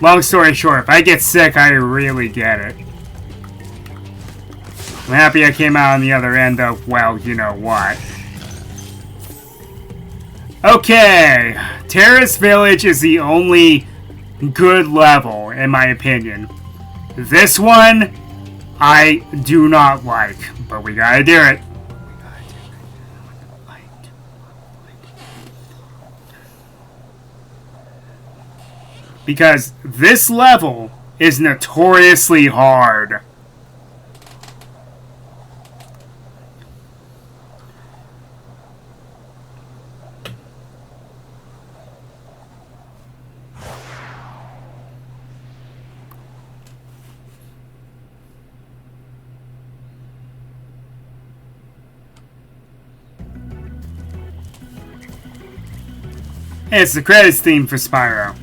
long story short, if I get sick, I really get it. I'm happy I came out on the other end of, well, you know what. Okay, Terrace Village is the only good level, in my opinion. This one, I do not like, but we gotta do it. Because this level is notoriously hard. And it's the credits theme for Spyro.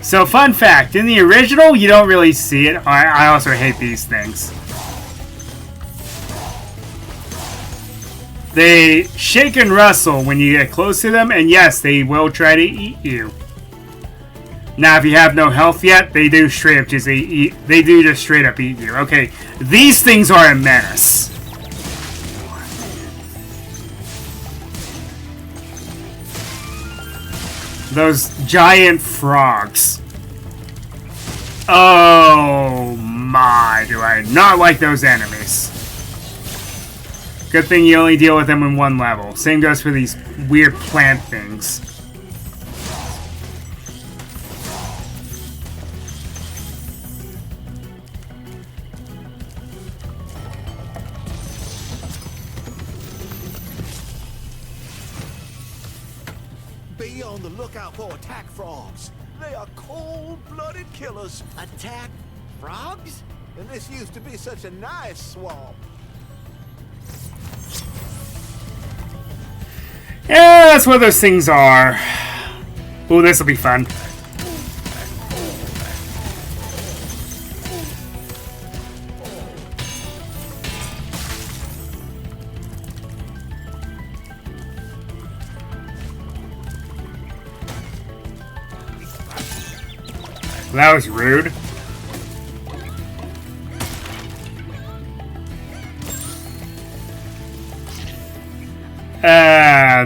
So, fun fact, in the original, you don't really see it. I also hate these things. They shake and rustle when you get close to them, and yes, they will try to eat you. Now, if you have no health yet, they do straight up just eat. They do just straight up eat you. Okay, these things are a menace. Those giant frogs. Oh my, do I not like those enemies. Good thing you only deal with them in one level. Same goes for these weird plant things. Be on the lookout for attack frogs. They are cold-blooded killers. Attack frogs? And this used to be such a nice swamp. Yeah, that's what those things are. Ooh, this'll be fun. That was rude.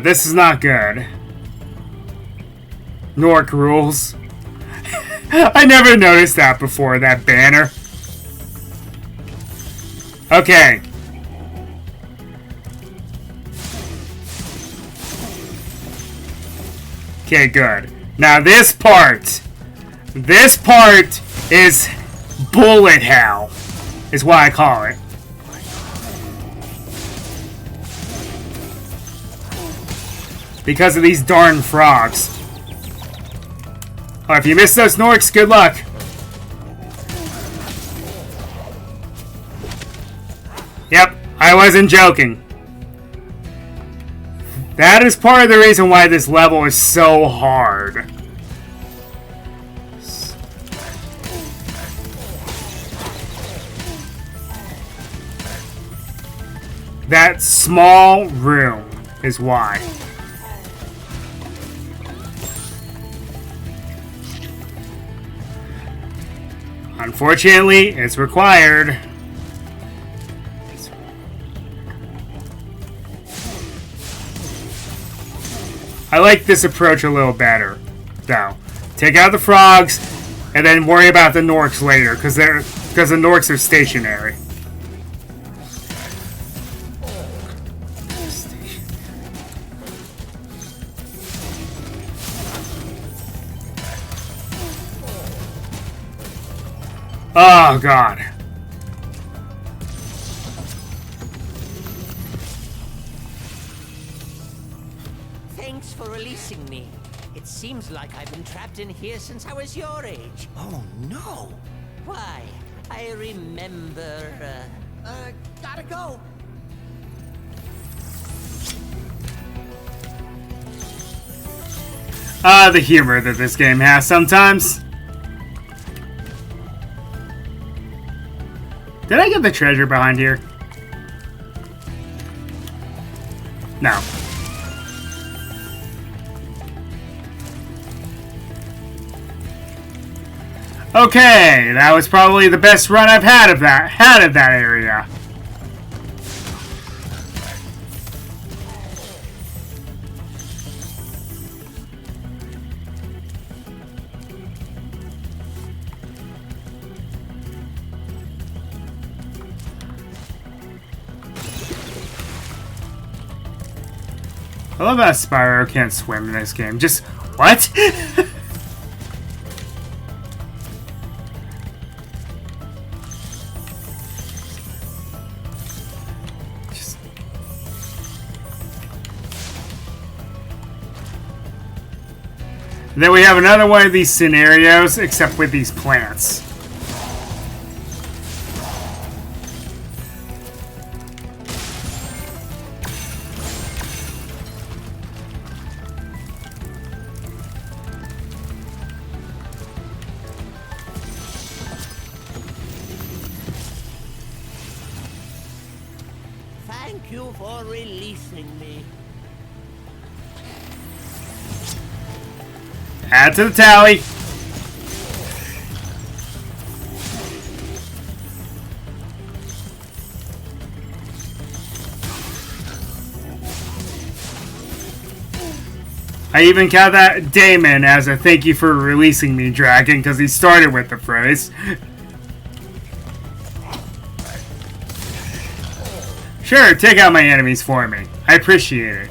This is not good. Nork rules. I never noticed that before, that banner. Okay. Okay, good. Now this part is bullet hell, is what I call it. Because of these darn frogs. Oh, if you miss those Norks, good luck. Yep, I wasn't joking. That is part of the reason why this level is so hard. That small room is why. Unfortunately, it's required. I like this approach a little better, though. Take out the frogs, and then worry about the Norks later, because the Norks are stationary. Oh, God. Thanks for releasing me. It seems like I've been trapped in here since I was your age. Oh, no. Why? I remember, Gotta go. The humor that this game has sometimes. Did I get the treasure behind here? No. Okay, that was probably the best run I've had of that area. I love how Spyro can't swim in this game. Just, what? Then we have another one of these scenarios, except with these plants. Thank you for releasing me. Add to the tally. I even count that Damon as a thank you for releasing me, Dragon, because he started with the phrase. Sure, take out my enemies for me. I appreciate it.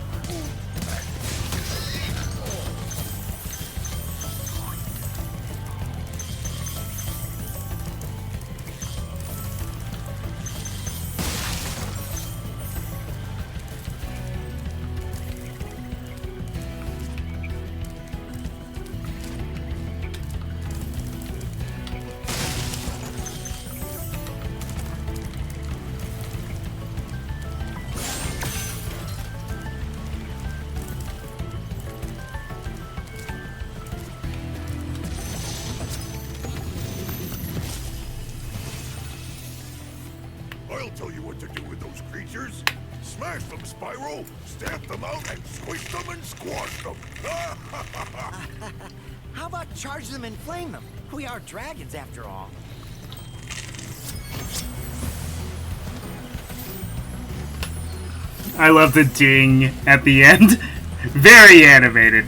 I'll tell you what to do with those creatures. Smash them, Spyro. Stamp them out and squish them and squash them. How about charge them and flame them? We are dragons after all. I love the ding at the end. Very animated.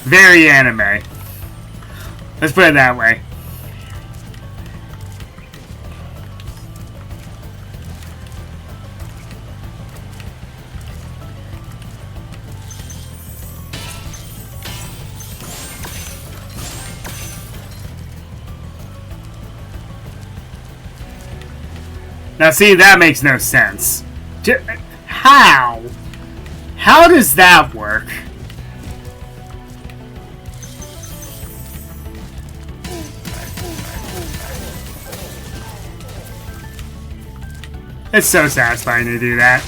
Very anime. Let's put it that way. Now see, that makes no sense. How? How does that work? It's so satisfying to do that.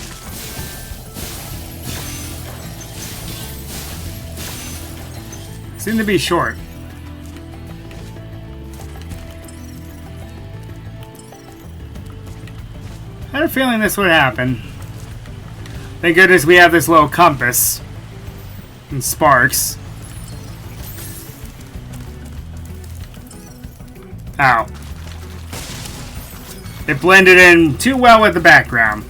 Seem to be short. I had a feeling this would happen. Thank goodness we have this little compass. And sparks. Ow. It blended in too well with the background.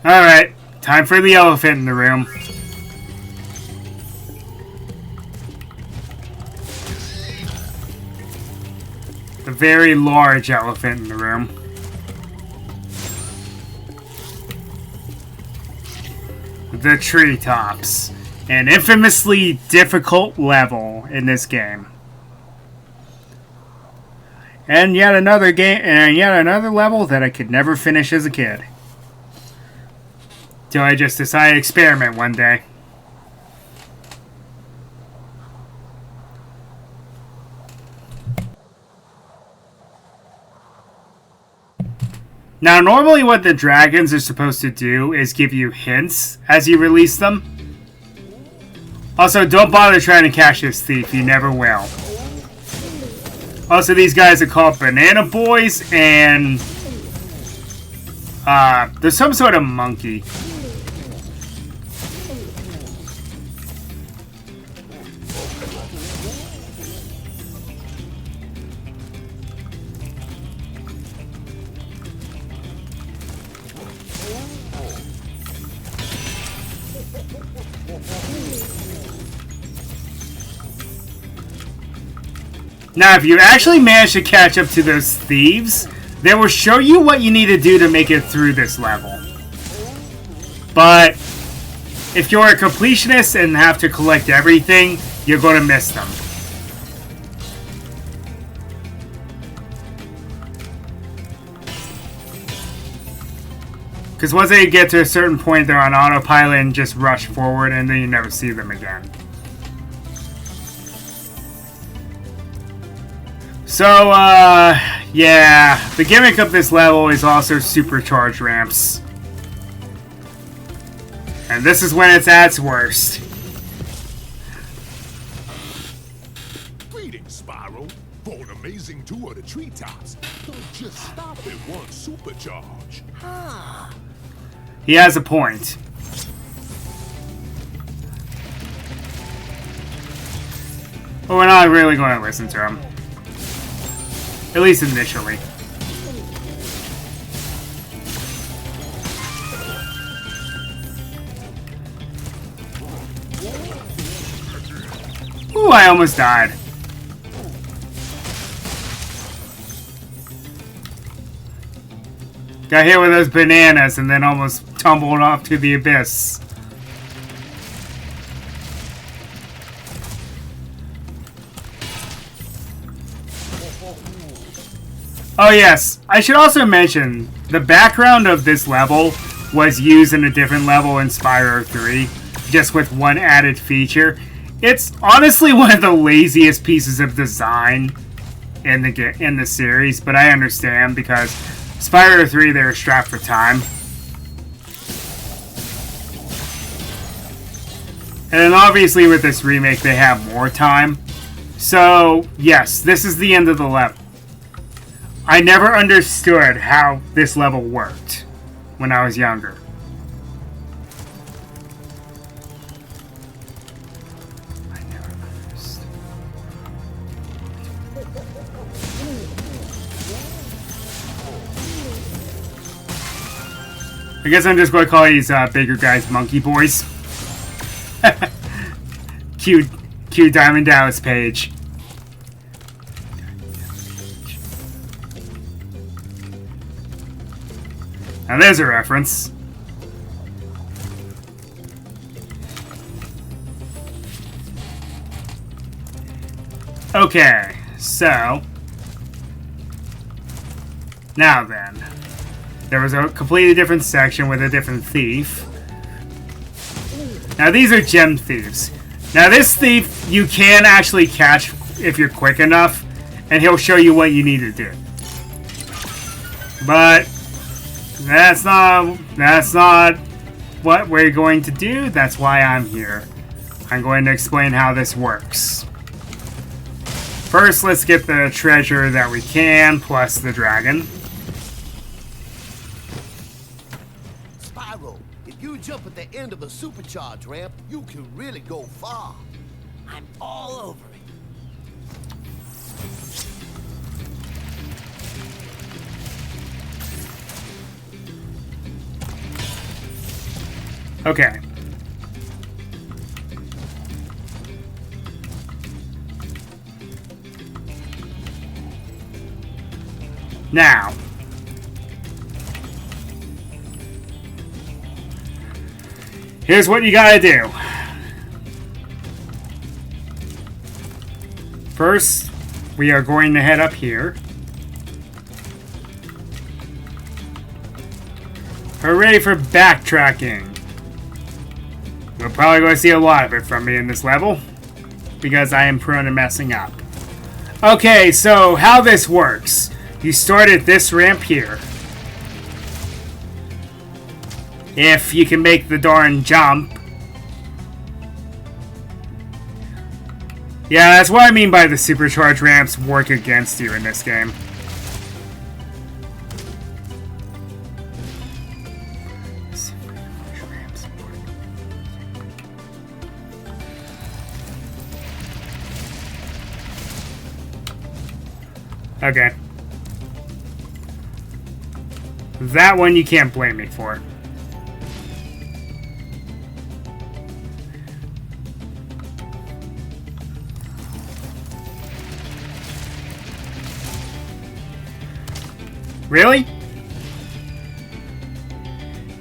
Alright, time for the elephant in the room. The very large elephant in the room. The treetops. An infamously difficult level in this game. And yet another level that I could never finish as a kid. Till I just decided to experiment one day. Now, normally what the dragons are supposed to do is give you hints as you release them. Also, don't bother trying to catch this thief. You never will. Also, these guys are called Banana Boys, and there's some sort of monkey. Now, if you actually manage to catch up to those thieves, they will show you what you need to do to make it through this level. But if you're a completionist and have to collect everything, you're going to miss them. Because once they get to a certain point, they're on autopilot and just rush forward, and then you never see them again. So, yeah, the gimmick of this level is also supercharge ramps. And this is when it's at its worst. Greetings, Spyro. For an amazing tour of the treetops, don't just stop at one supercharge. He has a point. But we're not really going to listen to him. At least initially. Ooh, I almost died. Got hit with those bananas and then almost tumbled off to the abyss. Oh yes, I should also mention, the background of this level was used in a different level in Spyro 3, just with one added feature. It's honestly one of the laziest pieces of design in the series, but I understand because Spyro 3, they were strapped for time. And then obviously with this remake, they have more time. So, yes, this is the end of the level. I never understood how this level worked when I was younger. I never understood. I guess I'm just going to call these bigger guys monkey boys. Cue Diamond Dallas Page. Now there's a reference. Okay, so now then, there was a completely different section with a different thief. Now these are gem thieves. Now this thief you can actually catch if you're quick enough, and he'll show you what you need to do. But that's not what we're going to do. That's why I'm here. I'm going to explain how this works. First, let's get the treasure that we can, plus the dragon. Spyro, if you jump at the end of a supercharge ramp, you can really go far. I'm all over it. Okay. Now, here's what you gotta do. First, we are going to head up here. Hooray for backtracking. We're probably going to see a lot of it from me in this level, because I am prone to messing up. Okay, so how this works. You start at this ramp here. if you can make the darn jump. Yeah, that's what I mean by the supercharge ramps work against you in this game. Okay. That one you can't blame me for. Really?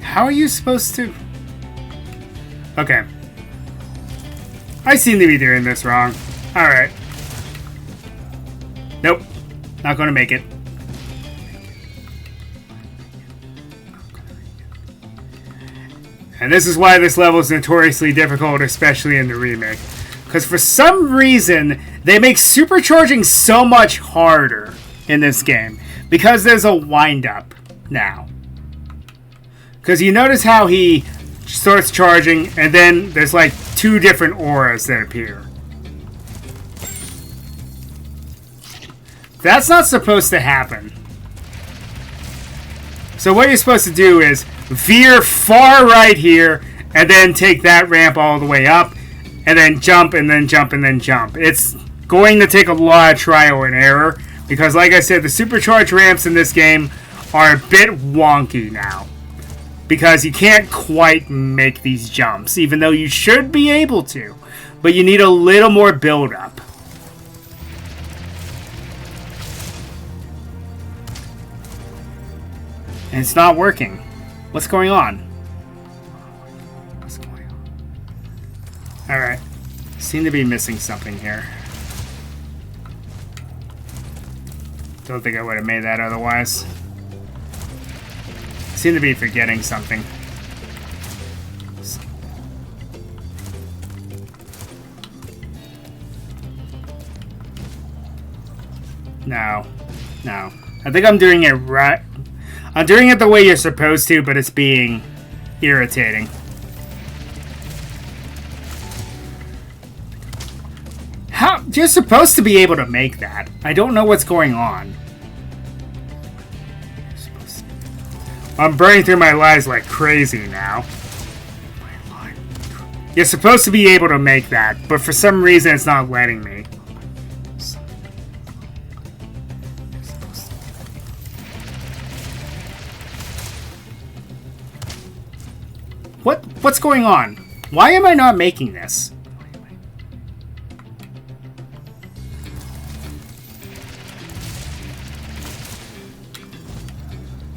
How are you supposed to... Okay. I seem to be doing this wrong. Alright. Nope. Not gonna make it. And this is why this level is notoriously difficult, especially in the remake. Because for some reason, they make supercharging so much harder in this game. Because there's a wind-up now. Because you notice how he starts charging, and then there's like 2 different auras that appear. That's not supposed to happen. So what you're supposed to do is veer far right here, and then take that ramp all the way up, and then jump, and then jump, and then jump. It's going to take a lot of trial and error, because like I said, the supercharged ramps in this game are a bit wonky now. Because you can't quite make these jumps, even though you should be able to. But you need a little more build-up. And it's not working. What's going on? What's going on? Alright. Seem to be missing something here. Don't think I would have made that otherwise. Seem to be forgetting something. No. No. I think I'm doing it right. I'm doing it the way you're supposed to, but it's being irritating. How? You're supposed to be able to make that. I don't know what's going on. I'm burning through my lives like crazy now. You're supposed to be able to make that, but for some reason it's not letting me. What's going on? Why am I not making this?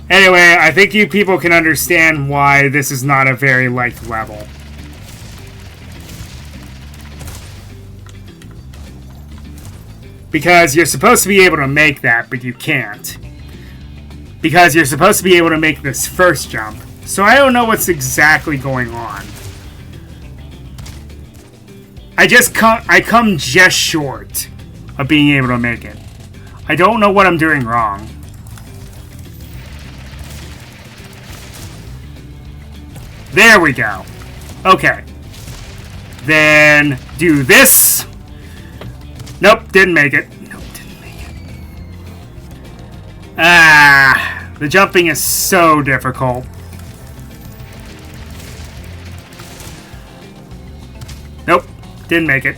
Anyway, I think you people can understand why this is not a very liked level. Because you're supposed to be able to make that, but you can't. Because you're supposed to be able to make this first jump. So I don't know what's exactly going on. I come just short of being able to make it. I don't know what I'm doing wrong. There we go. Okay. Then do this. Nope, didn't make it. Nope, didn't make it. Ah, the jumping is so difficult. Nope, didn't make it.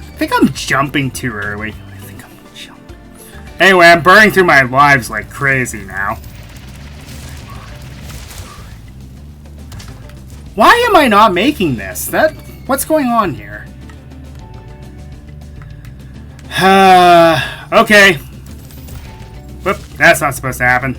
I think I'm jumping too early. I think I'm jumping. Anyway, I'm burning through my lives like crazy now. Why am I not making this? What's going on here? Okay. Whoop, that's not supposed to happen.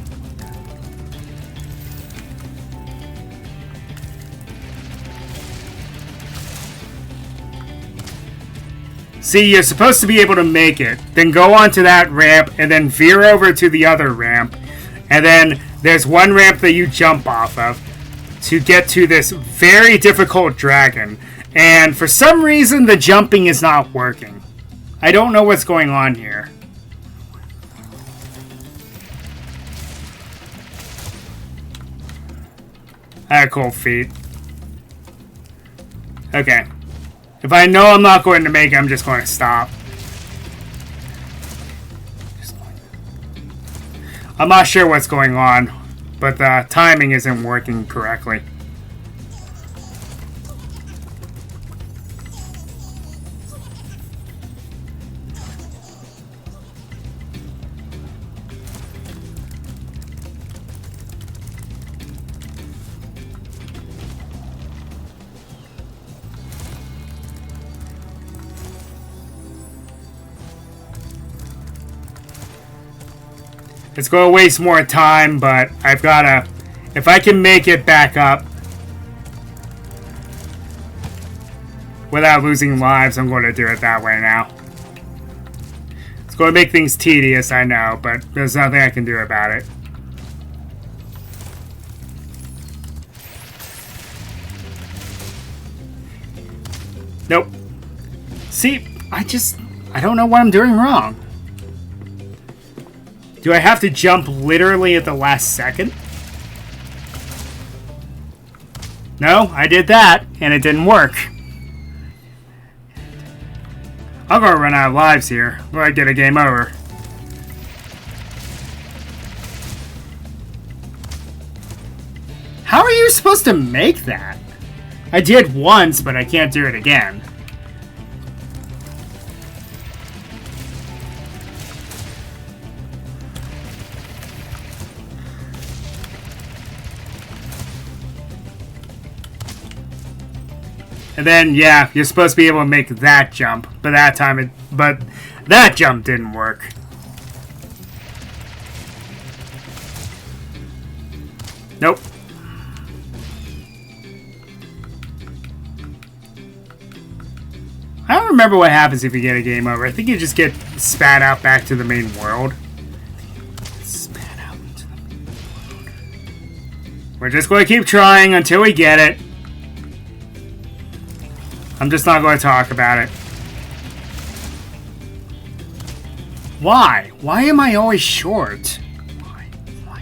See, you're supposed to be able to make it, then go onto that ramp, and then veer over to the other ramp, and then there's one ramp that you jump off of. to get to this very difficult dragon. And for some reason, the jumping is not working. I don't know what's going on here. I have cold feet. Okay. If I know I'm not going to make it, I'm just going to stop. I'm not sure what's going on, but the timing isn't working correctly. It's going to waste more time, but I've got to... If I can make it back up without losing lives, I'm going to do it that way now. It's going to make things tedious, I know, but there's nothing I can do about it. Nope. See, I don't know what I'm doing wrong. Do I have to jump literally at the last second? No, I did that, and it didn't work. I'm gonna run out of lives here, or I get a game over. How are you supposed to make that? I did once, but I can't do it again. And then, yeah, you're supposed to be able to make that jump, but that jump didn't work. Nope. I don't remember what happens if you get a game over. I think you just get spat out back to the main world. Spat out into the main world. We're just going to keep trying until we get it. I'm just not going to talk about it. Why? Why am I always short? Why am I...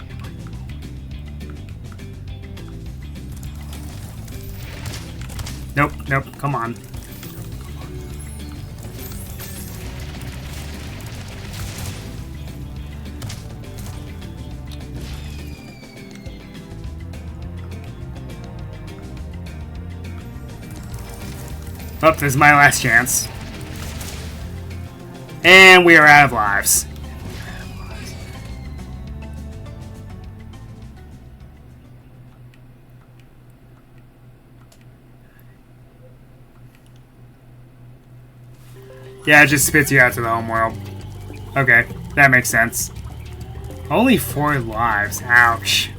Nope, nope, come on. Oh, this is my last chance. And we are out of lives. Yeah, it just spits you out to the home world. Okay, that makes sense. Only 4 lives. Ouch.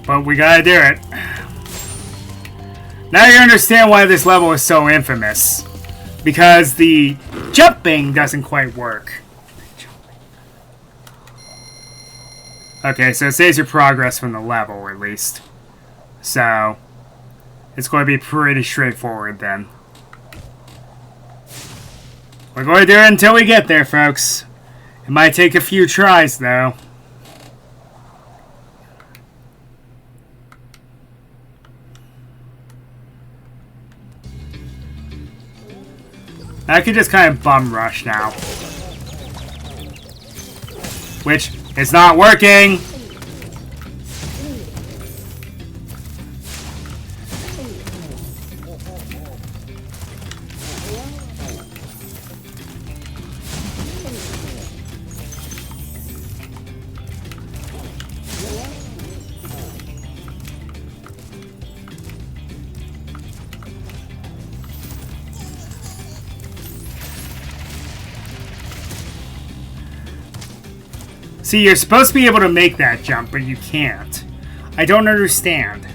But we gotta do it. Now you understand why this level is so infamous. Because the jumping doesn't quite work. Okay, so it saves your progress from the level, at least. So, it's going to be pretty straightforward then. We're going to do it until we get there, folks. It might take a few tries, though. I could just kind of bum rush now. Which is not working! See, you're supposed to be able to make that jump, but you can't. I don't understand.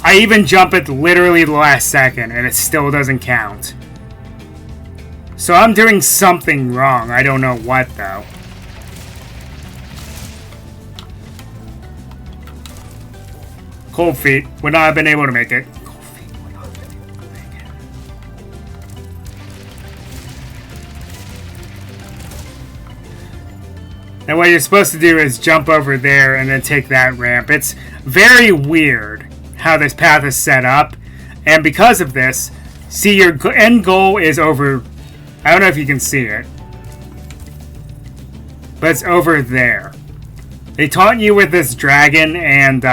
I even jump at literally the last second, and it still doesn't count. So I'm doing something wrong. I don't know what, though. Cold feet would not have been able to make it. Cold feet would not have been able to make it. And what you're supposed to do is jump over there and then take that ramp. It's very weird how this path is set up. And because of this, see, your end goal is over. I don't know if you can see it, but it's over there. They taunt you with this dragon and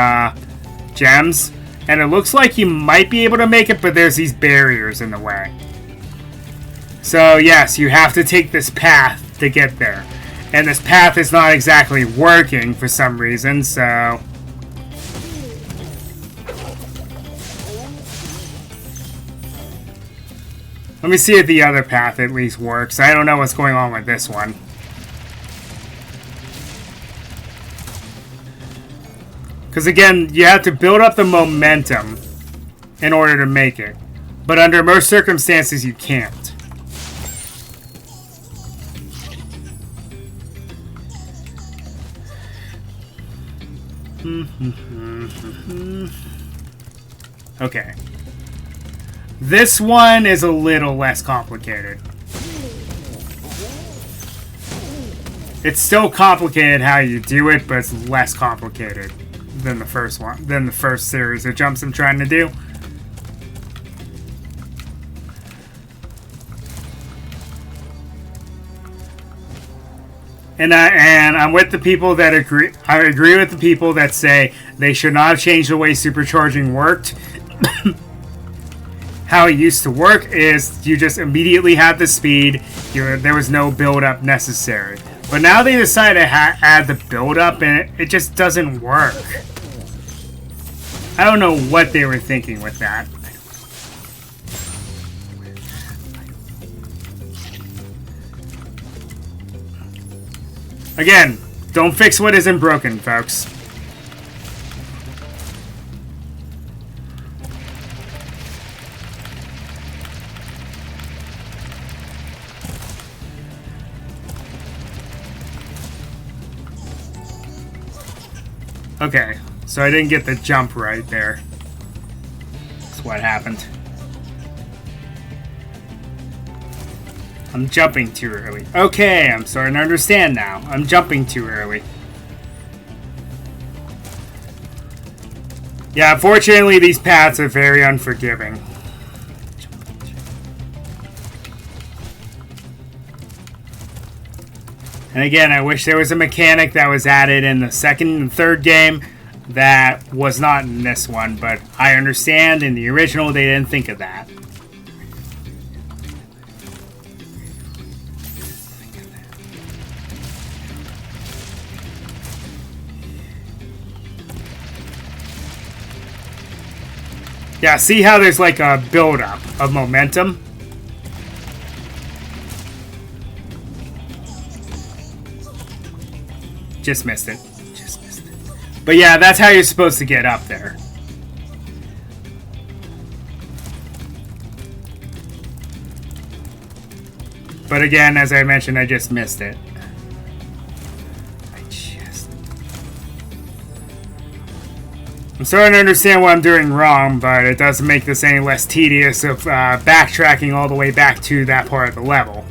gems, and it looks like you might be able to make it, but there's these barriers in the way. So yes, you have to take this path to get there. And this path is not exactly working for some reason, so... Let me see if the other path at least works. I don't know what's going on with this one. Because again, you have to build up the momentum in order to make it. But under most circumstances, you can't. Okay. This one is a little less complicated. It's still complicated how you do it, but it's less complicated than the first one, than the first series of jumps I'm trying to do. And I'm with the people that agree. I agree with the people that say they should not have changed the way supercharging worked. How it used to work is you just immediately had the speed. There was no build-up necessary. But now they decided to add the build-up, and it just doesn't work. I don't know what they were thinking with that. Again, don't fix what isn't broken, folks. Okay, so I didn't get the jump right there. That's what happened. I'm jumping too early. Okay, I'm starting to understand now. I'm jumping too early. Yeah, unfortunately, these paths are very unforgiving. And again, I wish there was a mechanic that was added in the second and third game that was not in this one, but I understand in the original they didn't think of that. Yeah, see how there's like a build-up of momentum? Just missed it. Just missed it. But yeah, that's how you're supposed to get up there. But again, as I mentioned, I just missed it. I'm starting to understand what I'm doing wrong, but it doesn't make this any less tedious of backtracking all the way back to that part of the level.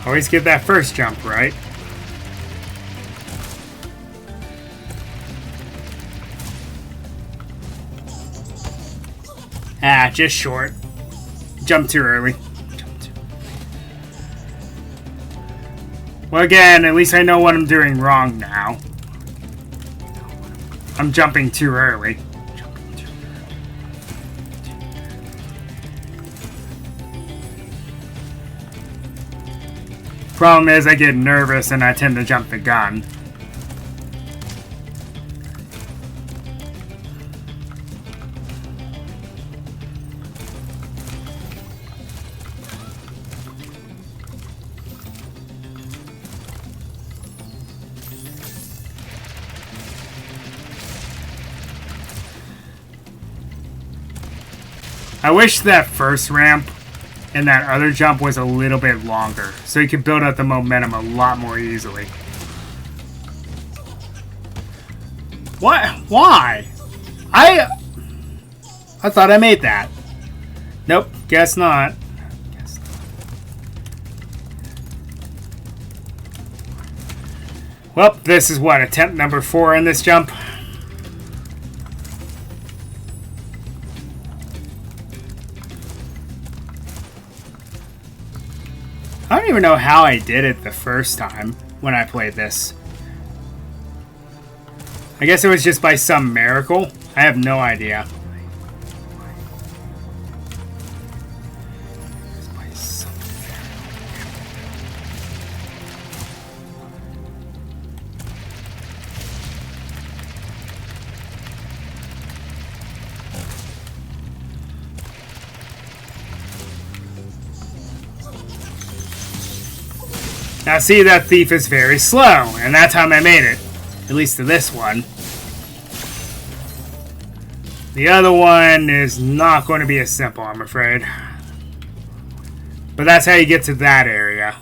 Always get that first jump right. Ah, just short. Jumped too early. Well, again, at least I know what I'm doing wrong now. I'm jumping too early. Problem is, I get nervous and I tend to jump the gun. I wish that first ramp and that other jump was a little bit longer, so you could build up the momentum a lot more easily. What? Why? I thought I made that. Nope, guess not. Well, this is what, attempt number 4 in this jump? I don't even know how I did it the first time when I played this. I guess it was just by some miracle. I have no idea. Now see, that thief is very slow, and that time I made it. At least to this one. The other one is not going to be as simple, I'm afraid. But that's how you get to that area.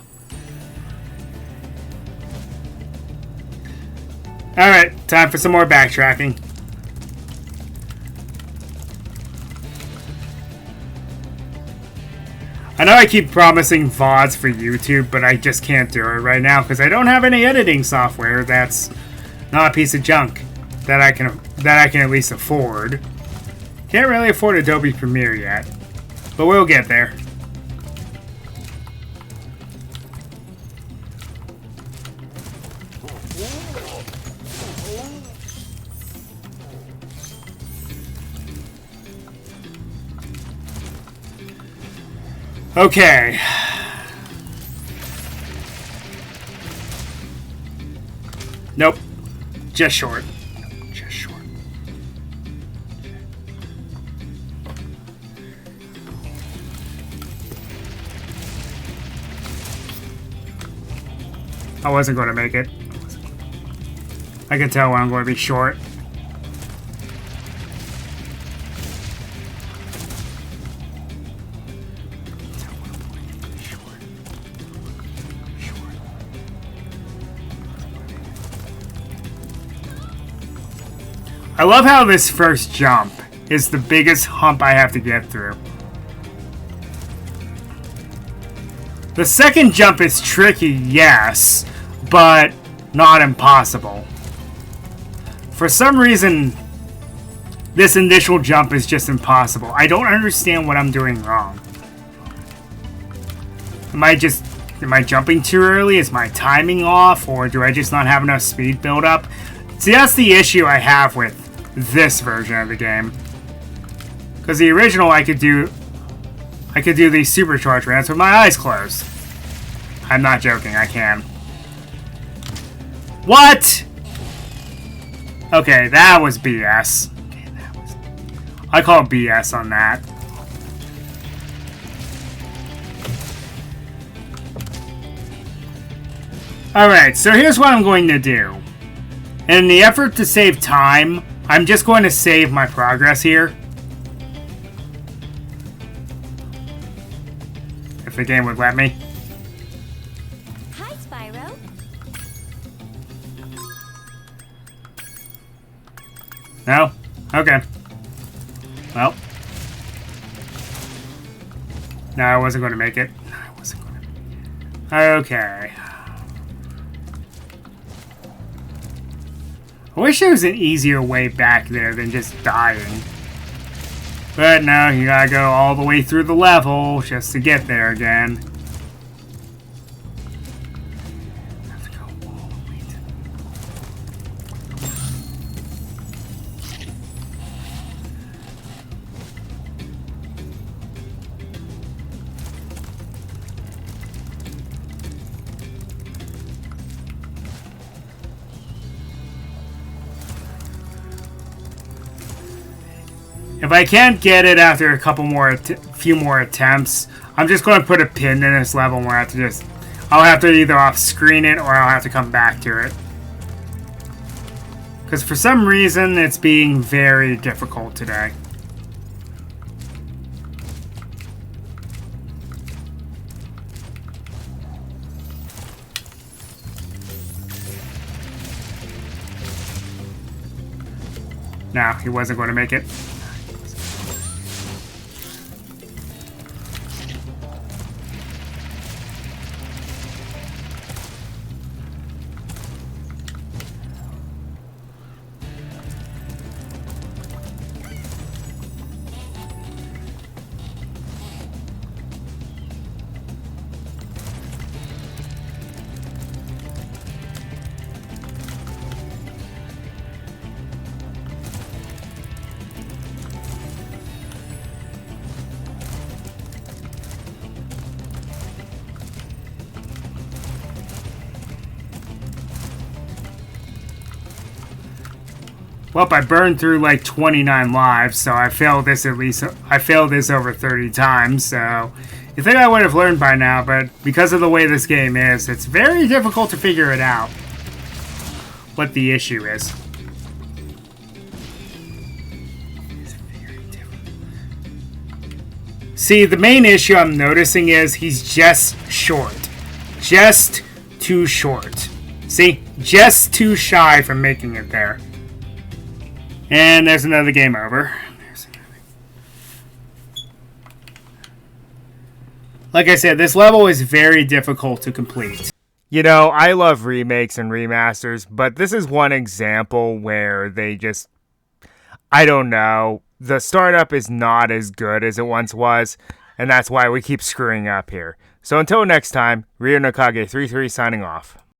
Alright, time for some more backtracking. I know I keep promising VODs for YouTube, but I just can't do it right now because I don't have any editing software that's not a piece of junk that I can at least afford. Can't really afford Adobe Premiere yet, but we'll get there. Okay. Nope. Just short. Just short. I wasn't going to make it. I can tell when I'm going to be short. I love how this first jump is the biggest hump I have to get through. The second jump is tricky, yes, but not impossible. For some reason, this initial jump is just impossible. I don't understand what I'm doing wrong. Am I jumping too early? Is my timing off? Or do I just not have enough speed build up? See, that's the issue I have with this version of the game. Because the original I could do these supercharge ramps with my eyes closed. I'm not joking, I can. What? Okay, that was BS. I call BS on that. Alright, so here's what I'm going to do. In the effort to save time, I'm just going to save my progress here. If the game would let me. Hi, Spyro. No? Okay. Well. No, I wasn't going to make it. Okay. I wish there was an easier way back there than just dying. But no, you gotta go all the way through the level just to get there again. Have to go all the way If I can't get it after a few more attempts, I'm just going to put a pin in this level where I'll have to either off-screen it or I'll have to come back to it. Because for some reason, it's being very difficult today. No, he wasn't going to make it. Well, I burned through like 29 lives, so I failed this over 30 times, so you'd think I would have learned by now, but because of the way this game is, it's very difficult to figure it out what the issue is. See, the main issue I'm noticing is he's just short. Just too short. See? Just too shy from making it there. And there's another game over. Like I said, this level is very difficult to complete. You know, I love remakes and remasters, but this is one example where they just... I don't know. The startup is not as good as it once was, and that's why we keep screwing up here. So until next time, Ryo Nakage 33 signing off.